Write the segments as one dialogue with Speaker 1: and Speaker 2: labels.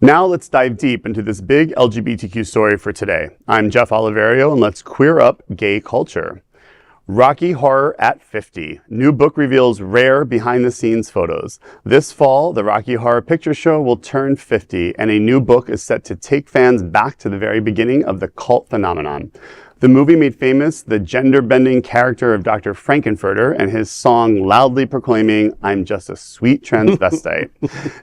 Speaker 1: Now let's dive deep into this big LGBTQ story for today. I'm Jeff Oliverio, and let's queer up gay culture. Rocky Horror at 50. New book reveals rare behind-the-scenes photos. This fall, the Rocky Horror Picture Show will turn 50, and a new book is set to take fans back to the very beginning of the cult phenomenon. The movie made famous the gender-bending character of Dr. Frank-n-furter and his song loudly proclaiming, "I'm just a sweet transvestite."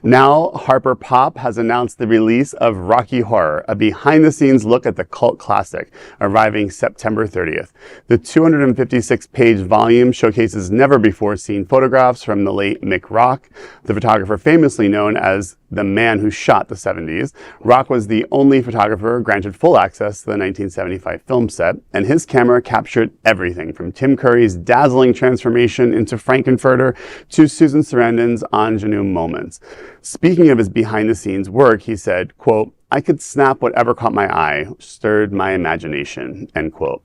Speaker 1: Now, HarperPop has announced the release of Rocky Horror, a behind-the-scenes look at the cult classic, arriving September 30th. The 256-page volume showcases never-before-seen photographs from the late Mick Rock, the photographer famously known as the man who shot the 70s. Rock was the only photographer granted full access to the 1975 film set, and his camera captured everything from Tim Curry's dazzling transformation into Frank-n-furter to Susan Sarandon's ingénue moments. Speaking of his behind-the-scenes work, he said, quote, "I could snap whatever caught my eye, stirred my imagination," end quote.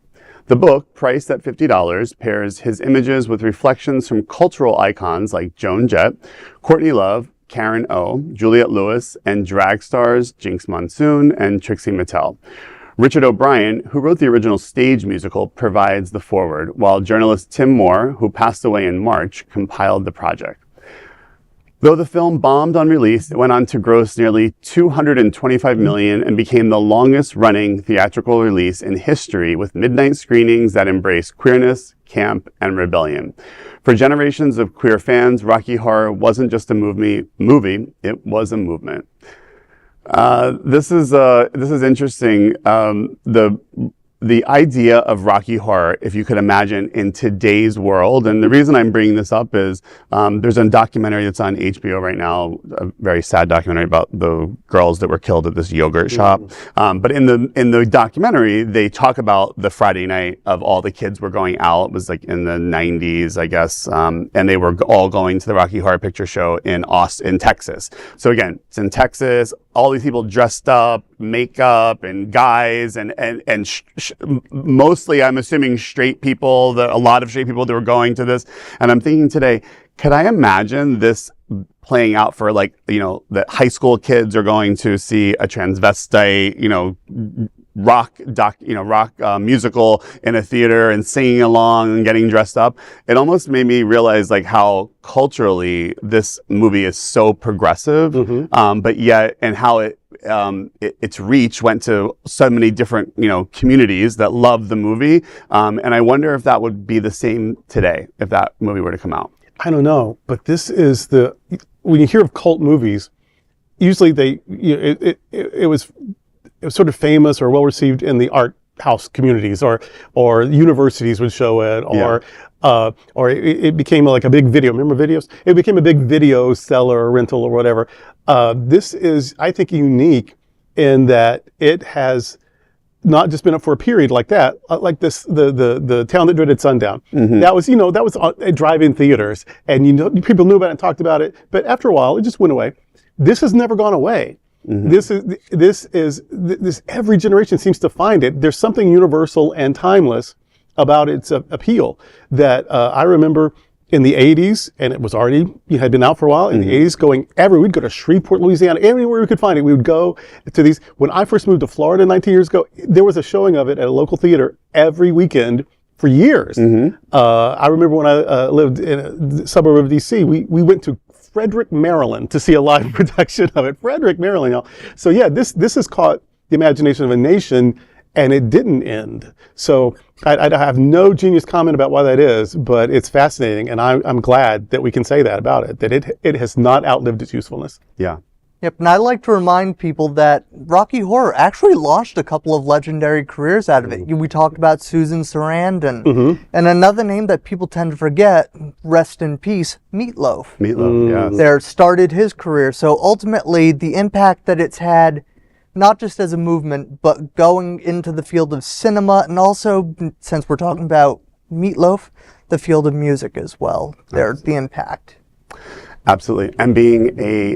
Speaker 1: The book, priced at $50, pairs his images with reflections from cultural icons like Joan Jett, Courtney Love, Karen O, Juliette Lewis, and drag stars Jinx Monsoon and Trixie Mattel. Richard O'Brien, who wrote the original stage musical, provides the foreword, while journalist Tim Moore, who passed away in March, compiled the project. Though the film bombed on release, it went on to gross nearly $225 million and became the longest-running theatrical release in history, with midnight screenings that embrace queerness, camp, and rebellion. For generations of queer fans, Rocky Horror wasn't just a movie, it was a movement. This is interesting. The idea of Rocky Horror, if you could imagine, in today's world, and the reason I'm bringing this up is there's a documentary that's on HBO right now, a very sad documentary about the girls that were killed at this yogurt shop. But in the documentary, they talk about the Friday night of all the kids were going out. It was like in the 90s, I guess, and they were all going to the Rocky Horror Picture Show in Austin, Texas. So again, it's in Texas. All these people dressed up, makeup, and guys, and mostly, I'm assuming, straight people. A lot of straight people that were going to this. And I'm thinking today, could I imagine this playing out for, like, you know, that high school kids are going to see a transvestite, you know, rock musical in a theater and singing along and getting dressed up? It almost made me realize, like, how culturally this movie is so progressive, but yet, and how its reach went to so many different, you know, communities that love the movie. And I wonder if that would be the same today if that movie were to come out.
Speaker 2: I don't know, but this is when you hear of cult movies, usually it was sort of famous or well received in the art house communities, or universities would show it, or it became like a big video. Remember videos? It became a big video seller or rental or whatever. This is, I think, unique in that it has not just been up for a period like that, like this, the Town That Dreaded Sundown. That was at drive-in theaters, and people knew about it and talked about it, but after a while, it just went away. This has never gone away. This every generation seems to find it. There's something universal and timeless about its appeal that I remember in the 80s, and it was already, had been out for a while, in the 80s, we'd go to Shreveport, Louisiana, anywhere we could find it. We would go to these. When I first moved to Florida 19 years ago, there was a showing of it at a local theater every weekend for years. I remember when I lived in a suburb of DC, we went to Frederick, Maryland to see a live production of it. Frederick, Maryland. So yeah, this has caught the imagination of a nation, and it didn't end. So I have no genius comment about why that is, but it's fascinating, and I'm glad that we can say that about it, that it has not outlived its usefulness.
Speaker 1: Yeah.
Speaker 3: Yep, and I like to remind people that Rocky Horror actually launched a couple of legendary careers out of it. We talked about Susan Sarandon, and another name that people tend to forget, rest in peace, Meatloaf.
Speaker 1: Yes.
Speaker 3: There started his career. So ultimately, the impact that it's had, not just as a movement, but going into the field of cinema, and also, since we're talking about Meatloaf, the field of music as well. There's the impact.
Speaker 1: Absolutely. And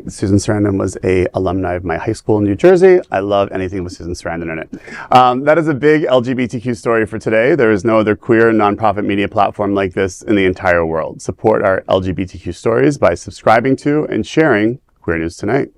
Speaker 1: Susan Sarandon was a alumni of my high school in New Jersey. I love anything with Susan Sarandon in it. That is a big LGBTQ story for today. There is no other queer nonprofit media platform like this in the entire world. Support our LGBTQ stories by subscribing to and sharing Queer News Tonight.